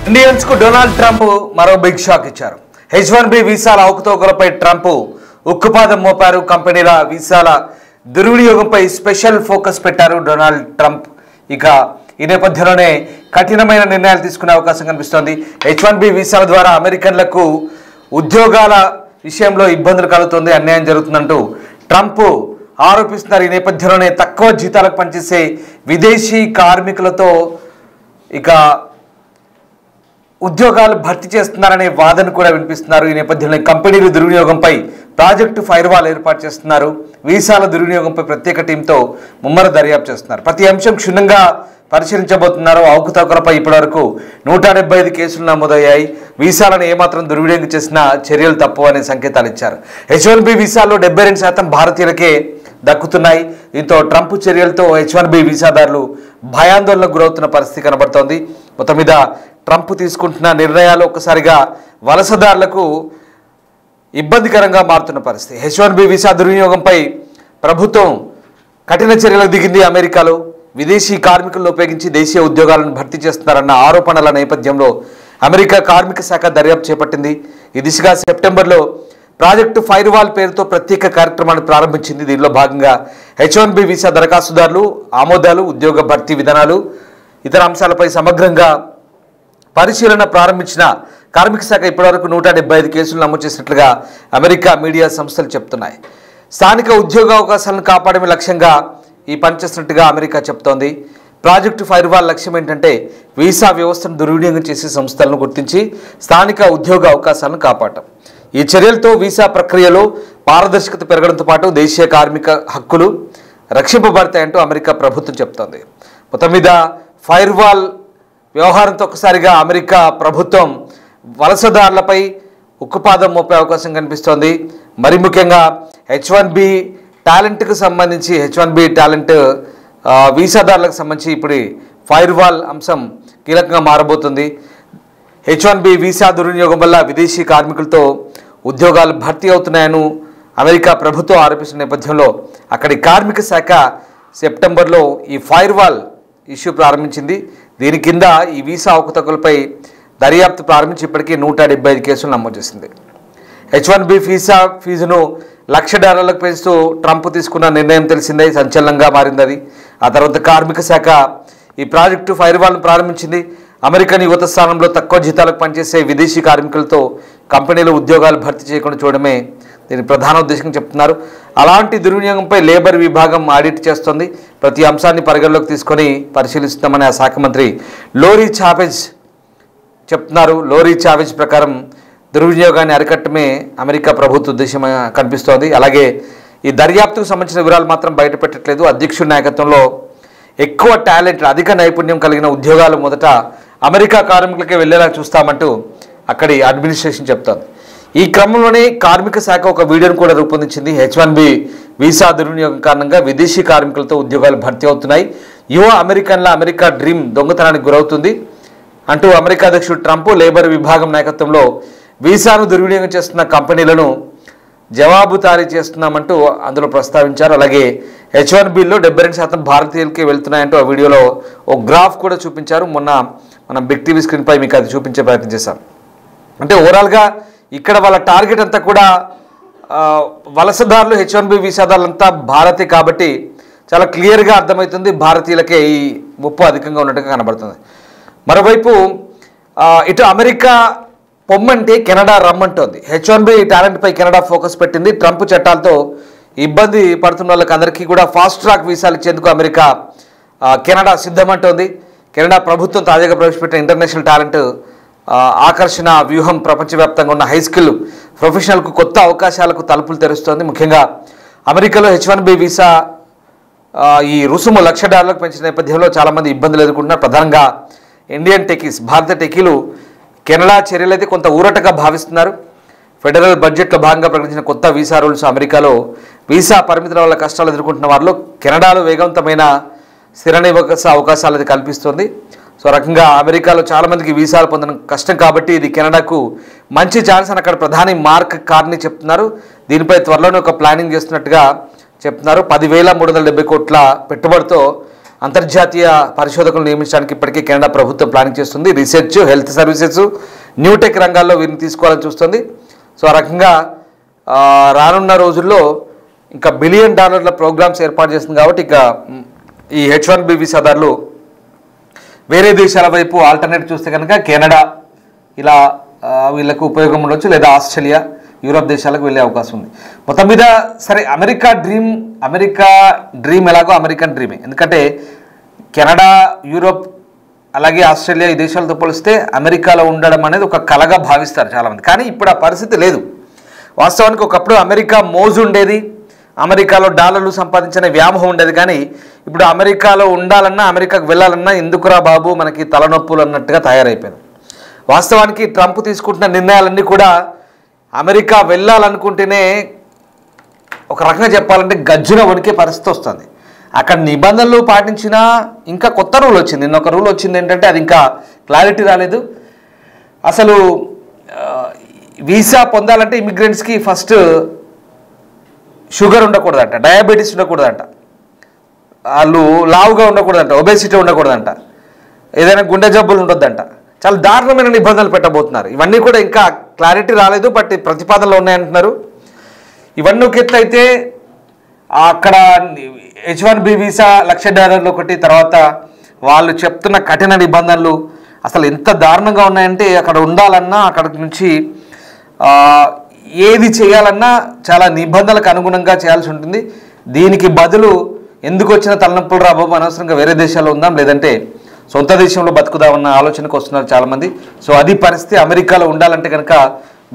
Indians కు Donald Trump మరో big shock ఇచ్చారు. H1B వీసాల అవకతవకలపై ట్రంప్ ఉక్కుపాదం మోపారు. కంపెనీల వీసాల దుర్వినియోగంపై స్పెషల్ ఫోకస్ పెట్టారు డొనాల్డ్ ట్రంప్. ఇక ఈ నేపథ్యంలోనే కఠినమైన నిర్ణయాలు తీసుకునే అవకాశం కనిపిస్తోంది. H1B వీసాల ద్వారా అమెరికన్లకు ఉద్యోగాల విషయంలో ఇబ్బందులు కలుగుతుంది, అన్యాయం జరుగుతుందంటూ ట్రంప్ ఆరోపిస్తున్నారు. ఈ నేపథ్యంలోనే తక్కువ జీతాలకు పనిచేసే విదేశీ కార్మికులతో ఇక ఉద్యోగాలు భర్తీ చేస్తున్నారనే వాదన కూడా వినిపిస్తున్నారు. ఈ నేపథ్యంలో కంపెనీలు దుర్వినియోగంపై ప్రాజెక్టు ఫైర్వాల్ ఏర్పాటు చేస్తున్నారు. వీసాల దుర్వినియోగంపై ప్రత్యేక టీంతో ముమ్మర దర్యాప్తు చేస్తున్నారు. ప్రతి అంశం క్షుణ్ణంగా పరిశీలించబోతున్నారు. అవకతవకలపై ఇప్పటివరకు 175 కేసులు నమోదయ్యాయి. వీసాలను ఏమాత్రం దుర్వినియోగం చేసినా చర్యలు తప్పు అనే సంకేతాలు ఇచ్చారు. H1B వీసాల్లో 72% భారతీయులకే దక్కుతున్నాయి. దీంతో ట్రంప్ చర్యలతో H1B వీసాదారులు భయాందోళనకు గురవుతున్న పరిస్థితి కనబడుతోంది. మొత్తం మీద ట్రంప్ తీసుకుంటున్న నిర్ణయాలు ఒక్కసారిగా వలసదారులకు ఇబ్బందికరంగా మారుతున్న పరిస్థితి. H1B వీసా దుర్వినియోగంపై ప్రభుత్వం కఠిన చర్యలకు దిగింది. అమెరికాలో విదేశీ కార్మికులను ఉపయోగించి దేశీయ ఉద్యోగాలను భర్తీ చేస్తున్నారన్న ఆరోపణల నేపథ్యంలో అమెరికా కార్మిక శాఖ దర్యాప్తు చేపట్టింది. ఈ దిశగా సెప్టెంబర్లో ప్రాజెక్టు ఫైర్వాల్ పేరుతో ప్రత్యేక కార్యక్రమాన్ని ప్రారంభించింది. దీనిలో భాగంగా H1B వీసా దరఖాస్తుదారులు, ఆమోదాలు, ఉద్యోగ భర్తీ విధానాలు, ఇతర అంశాలపై సమగ్రంగా పరిశీలన ప్రారంభించిన కార్మిక శాఖ ఇప్పటివరకు 175 కేసులు నమోదు చేసినట్లుగా అమెరికా మీడియా సంస్థలు చెప్తున్నాయి. స్థానిక ఉద్యోగ అవకాశాలను కాపాడమే లక్ష్యంగా ఈ పనిచేస్తున్నట్టుగా అమెరికా చెప్తోంది. ప్రాజెక్టు ఫైర్వాల్ లక్ష్యం ఏంటంటే వీసా వ్యవస్థను దుర్వినియోగం చేసే సంస్థలను గుర్తించి స్థానిక ఉద్యోగ అవకాశాలను కాపాడటం. ఈ చర్యలతో వీసా ప్రక్రియలో పారదర్శకత పెరగడంతో పాటు దేశీయ కార్మిక హక్కులు రక్షింపబడతాయంటూ అమెరికా ప్రభుత్వం చెప్తోంది. మొత్తం మీద ఫైర్వాల్ వ్యవహారంతో ఒక్కసారిగా అమెరికా ప్రభుత్వం వలసదారులపై ఉక్కుపాదం మోపే అవకాశం కనిపిస్తోంది. మరి ముఖ్యంగా H1B టాలెంట్కు సంబంధించి H1B టాలెంట్ వీసాదారులకు సంబంధించి ఇప్పుడు ఫైర్వాల్ అంశం కీలకంగా మారబోతుంది. H1B వీసా దుర్వినియోగం వల్ల విదేశీ కార్మికులతో ఉద్యోగాలు భర్తీ అవుతున్నాయని అమెరికా ప్రభుత్వం ఆరోపిస్తున్న నేపథ్యంలో అక్కడి కార్మిక శాఖ సెప్టెంబర్లో ఈ ఫైర్వాల్ ఇష్యూ ప్రారంభించింది. దీని కింద ఈ వీసా అవకతవకలపై దర్యాప్తు ప్రారంభించి ఇప్పటికీ 175 కేసులు నమోదు చేసింది. H1B వీసా ఫీజును $1,00,000 పెంచుతూ ట్రంప్ తీసుకున్న నిర్ణయం తెలిసిందే, సంచలనంగా మారింది అది. ఆ తర్వాత కార్మిక శాఖ ఈ ప్రాజెక్టు ఫైర్వాల్ను ప్రారంభించింది. అమెరికన్ యువత స్థానంలో తక్కువ జీతాలకు పనిచేసే విదేశీ కార్మికులతో కంపెనీలు ఉద్యోగాలు భర్తీ చేయకుండా చూడడమే దీని ప్రధాన ఉద్దేశంగా చెప్తున్నారు. అలాంటి దుర్వినియోగంపై లేబర్ విభాగం ఆడిట్ చేస్తోంది. ప్రతి అంశాన్ని పరిగణలోకి తీసుకొని పరిశీలిస్తామని ఆ శాఖ మంత్రి లోరీ చావెజ్ చెప్తున్నారు. లోరీ చావెజ్ ప్రకారం దుర్వినియోగాన్ని అరికట్టమే అమెరికా ప్రభుత్వ ఉద్దేశం కనిపిస్తోంది. అలాగే ఈ దర్యాప్తుకు సంబంధించిన వివరాలు మాత్రం బయటపెట్టట్లేదు. అధ్యక్షుడి నాయకత్వంలో ఎక్కువ టాలెంట్, అధిక నైపుణ్యం కలిగిన ఉద్యోగాలు మొదట అమెరికా కార్మికులకే వెళ్లేలా చూస్తామంటూ అక్కడి అడ్మినిస్ట్రేషన్ చెప్తోంది. ఈ క్రమంలోనే కార్మిక శాఖ ఒక వీడియోను కూడా రూపొందించింది. H1B వీసా దుర్వినియోగం కారణంగా విదేశీ కార్మికులతో ఉద్యోగాలు భర్తీ అవుతున్నాయి, యువ అమెరికన్ల అమెరికా డ్రీమ్ దొంగతనానికి గురవుతుంది అంటూ అమెరికా అధ్యక్షుడు ట్రంప్ లేబర్ విభాగం నాయకత్వంలో వీసాను దుర్వినియోగం చేస్తున్న కంపెనీలను జవాబుదారీ చేస్తున్నామంటూ అందులో ప్రస్తావించారు. అలాగే H1Bలో 72% భారతీయులకి వెళ్తున్నాయంటూ ఆ వీడియోలో ఒక గ్రాఫ్ కూడా చూపించారు. మొన్న మనం బిగ్ టీవీ స్క్రీన్పై మీకు అది చూపించే ప్రయత్నం చేశాం. అంటే ఓవరాల్గా ఇక్కడ వాళ్ళ టార్గెట్ అంతా కూడా వలసదారులు, H1B వీసాదారులంతా భారతే కాబట్టి చాలా క్లియర్గా అర్థమవుతుంది భారతీయులకే ఈ ముప్పు అధికంగా ఉన్నట్టుగా కనబడుతుంది. మరోవైపు ఇటు అమెరికా పొమ్మంటే కెనడా రమ్మంటోంది. H1B టాలెంట్పై కెనడా ఫోకస్ పెట్టింది. ట్రంప్ చట్టాలతో ఇబ్బంది పడుతున్న వాళ్ళకి అందరికీ కూడా ఫాస్ట్ ట్రాక్ వీసాలు ఇచ్చేందుకు అమెరికా కెనడా సిద్ధమంటోంది. కెనడా ప్రభుత్వం తాజాగా ప్రవేశపెట్టిన ఇంటర్నేషనల్ టాలెంట్ ఆకర్షణ వ్యూహం ప్రపంచవ్యాప్తంగా ఉన్న హై స్కిల్ ప్రొఫెషనల్కు కొత్త అవకాశాలకు తలుపులు తెరుస్తోంది. ముఖ్యంగా అమెరికాలో H1B వీసా ఈ రుసుము $1,00,000 పెంచిన నేపథ్యంలో చాలామంది ఇబ్బందులు ఎదుర్కొంటున్నారు. ప్రధానంగా ఇండియన్ టెకీస్, భారత టెకీలు కెనడా చర్యలైతే కొంత ఊరటగా భావిస్తున్నారు. ఫెడరల్ బడ్జెట్లో భాగంగా ప్రకటించిన కొత్త వీసా రూల్స్ అమెరికాలో వీసా పరిమితుల వల్ల కష్టాలు ఎదుర్కొంటున్న వారిలో కెనడాలో వేగవంతమైన స్థిర నివాస అవకాశాలు అది కల్పిస్తుంది. సో రకంగా అమెరికాలో చాలామందికి వీసాలు పొందడం కష్టం కాబట్టి ఇది కెనడాకు మంచి ఛాన్స్ అని అక్కడ ప్రధాని మార్క్ కార్నీ చెప్తున్నారు. దీనిపై త్వరలోనే ఒక ప్లానింగ్ చేస్తున్నట్టుగా చెప్తున్నారు. 10,370 కోట్ల పెట్టుబడితో అంతర్జాతీయ పరిశోధకులు నియమించడానికి ఇప్పటికే కెనడా ప్రభుత్వం ప్లానింగ్ చేస్తుంది. రీసెర్చ్, హెల్త్ సర్వీసెస్, న్యూటెక్ రంగాల్లో వీరిని తీసుకోవాలని చూస్తుంది. సో ఆ రకంగా రానున్న రోజుల్లో ఇంకా $1 బిలియన్ ప్రోగ్రామ్స్ ఏర్పాటు చేస్తుంది. కాబట్టి ఇక ఈ H1B వీసాదారులు వేరే దేశాల వైపు ఆల్టర్నేట్ చూస్తే కనుక కెనడా ఇలా వీళ్ళకు ఉపయోగం ఉండొచ్చు, లేదా ఆస్ట్రేలియా, యూరోప్ దేశాలకు వెళ్ళే అవకాశం ఉంది. మొత్తం మీద సరే అమెరికా డ్రీమ్ ఎలాగో అమెరికన్ డ్రీమే. ఎందుకంటే కెనడా, యూరోప్ అలాగే ఆస్ట్రేలియా ఈ దేశాలతో పోలిస్తే అమెరికాలో ఉండడం అనేది ఒక కలగా భావిస్తారు చాలామంది. కానీ ఇప్పుడు ఆ పరిస్థితి లేదు. వాస్తవానికి ఒకప్పుడు అమెరికా మోజు ఉండేది, అమెరికాలో డాలర్లు సంపాదించిన వ్యామోహం ఉండేది. కానీ ఇప్పుడు అమెరికాలో ఉండాలన్నా, అమెరికాకు వెళ్ళాలన్నా ఎందుకురా బాబు మనకి తలనొప్పులు అన్నట్టుగా తయారైపోయింది. వాస్తవానికి ట్రంప్ తీసుకుంటున్న నిర్ణయాలన్నీ కూడా అమెరికా వెళ్ళాలనుకుంటేనే ఒక రకంగా చెప్పాలంటే గజ్జున వణికే పరిస్థితి వస్తుంది. అక్కడ నిబంధనలు పాటించినా ఇంకా కొత్త రూల్ వచ్చింది. నిన్న ఒక రూల్ వచ్చింది ఏంటంటే అది ఇంకా క్లారిటీ రాలేదు. అసలు వీసా పొందాలంటే ఇమిగ్రెంట్స్కి ఫస్ట్ షుగర్ ఉండకూడదంట, డయాబెటీస్ ఉండకూడదంట, వాళ్ళు లావుగా ఉండకూడదంట, ఒబేసిటీ ఉండకూడదంట, ఏదైనా గుండె జబ్బులు ఉండొద్దంట. చాలా దారుణమైన నిబంధనలు పెట్టబోతున్నారు. ఇవన్నీ కూడా ఇంకా క్లారిటీ రాలేదు, బట్ ప్రతిపాదనలు ఉన్నాయంటున్నారు. ఇవన్నీ ఒక ఎత్తు అయితే అక్కడ H1B వీసా $1,00,000 ఒకటి, తర్వాత వాళ్ళు చెప్తున్న కఠిన నిబంధనలు అసలు ఎంత దారుణంగా ఉన్నాయంటే అక్కడ ఉండాలన్నా, అక్కడ నుంచి ఏది చేయాలన్నా చాలా నిబంధనలకు అనుగుణంగా చేయాల్సి ఉంటుంది. దీనికి బదులు ఎందుకు వచ్చిన తలనొప్పులు రా బాబు, అనవసరంగా వేరే దేశాల్లో ఉందాం, లేదంటే సొంత దేశంలో బతుకుదామన్న ఆలోచనకు వస్తున్నారు చాలామంది. సో అది పరిస్థితి. అమెరికాలో ఉండాలంటే కనుక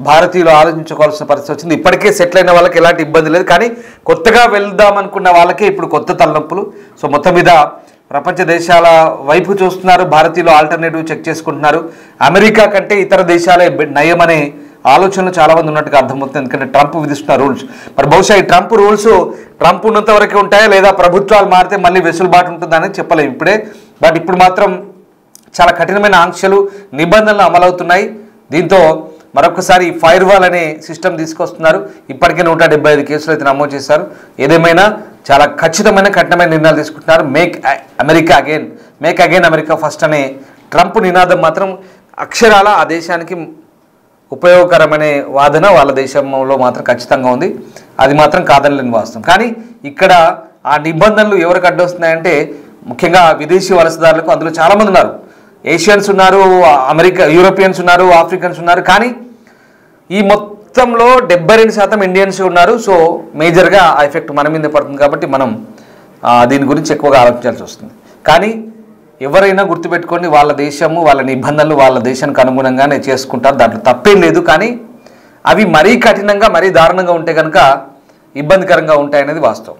భారతీయులు ఆలోచించుకోవాల్సిన పరిస్థితి వచ్చింది. ఇప్పటికే సెటిల్ అయిన వాళ్ళకి ఎలాంటి ఇబ్బంది లేదు, కానీ కొత్తగా వెళ్దాం అనుకున్న వాళ్ళకే ఇప్పుడు కొత్త తలనొప్పులు. సో మొత్తం మీద ప్రపంచ దేశాల వైపు చూస్తున్నారు, భారతీయులు ఆల్టర్నేటివ్ చెక్ చేసుకుంటున్నారు. అమెరికా కంటే ఇతర దేశాలే నయమనే ఆలోచనలు చాలామంది ఉన్నట్టుగా అర్థమవుతుంది. ఎందుకంటే ట్రంప్ విధిస్తున్న రూల్స్, మరి బహుశా ఈ ట్రంప్ ఉన్నంత వరకే ఉంటాయా, లేదా ప్రభుత్వాలు మారితే మళ్ళీ వెసులుబాటు ఉంటుందా అనేది చెప్పలేము ఇప్పుడే. బట్ ఇప్పుడు మాత్రం చాలా కఠినమైన ఆంక్షలు, నిబంధనలు అమలవుతున్నాయి. దీంతో మరొకసారి ఫైర్ వాల్ అనే సిస్టమ్ తీసుకొస్తున్నారు. ఇప్పటికే 175 కేసులు అయితే నమోదు చేశారు. ఏదేమైనా చాలా ఖచ్చితమైన కఠినమైన నిర్ణయాలు తీసుకుంటున్నారు. మేక్ అగైన్ అమెరికా ఫస్ట్ అనే ట్రంప్ నినాదం మాత్రం అక్షరాల ఆ దేశానికి ఉపయోగకరమనే వాదన వాళ్ళ దేశంలో మాత్రం ఖచ్చితంగా ఉంది. అది మాత్రం కాదనలేని వాస్తవం. కానీ ఇక్కడ ఆ నిబంధనలు ఎవరికి అడ్డొస్తున్నాయంటే ముఖ్యంగా విదేశీ వలసదారులకు. అందులో చాలామంది ఉన్నారు, ఏషియన్స్ ఉన్నారు, యూరోపియన్స్ ఉన్నారు, ఆఫ్రికన్స్ ఉన్నారు. కానీ ఈ మొత్తంలో 72% ఇండియన్స్ ఉన్నారు. సో మేజర్గా ఆ ఎఫెక్ట్ మన మీద పడుతుంది. కాబట్టి మనం దీని గురించి ఎక్కువగా ఆలోచించాల్సి వస్తుంది. కానీ ఎవరైనా గుర్తుపెట్టుకోండి, వాళ్ళ దేశము, వాళ్ళ నిబంధనలు వాళ్ళ దేశానికి అనుగుణంగానే చేసుకుంటారు, దాంట్లో తప్పేం లేదు. కానీ అవి మరీ కఠినంగా, మరీ దారుణంగా ఉంటే కనుక ఇబ్బందికరంగా ఉంటాయనేది వాస్తవం.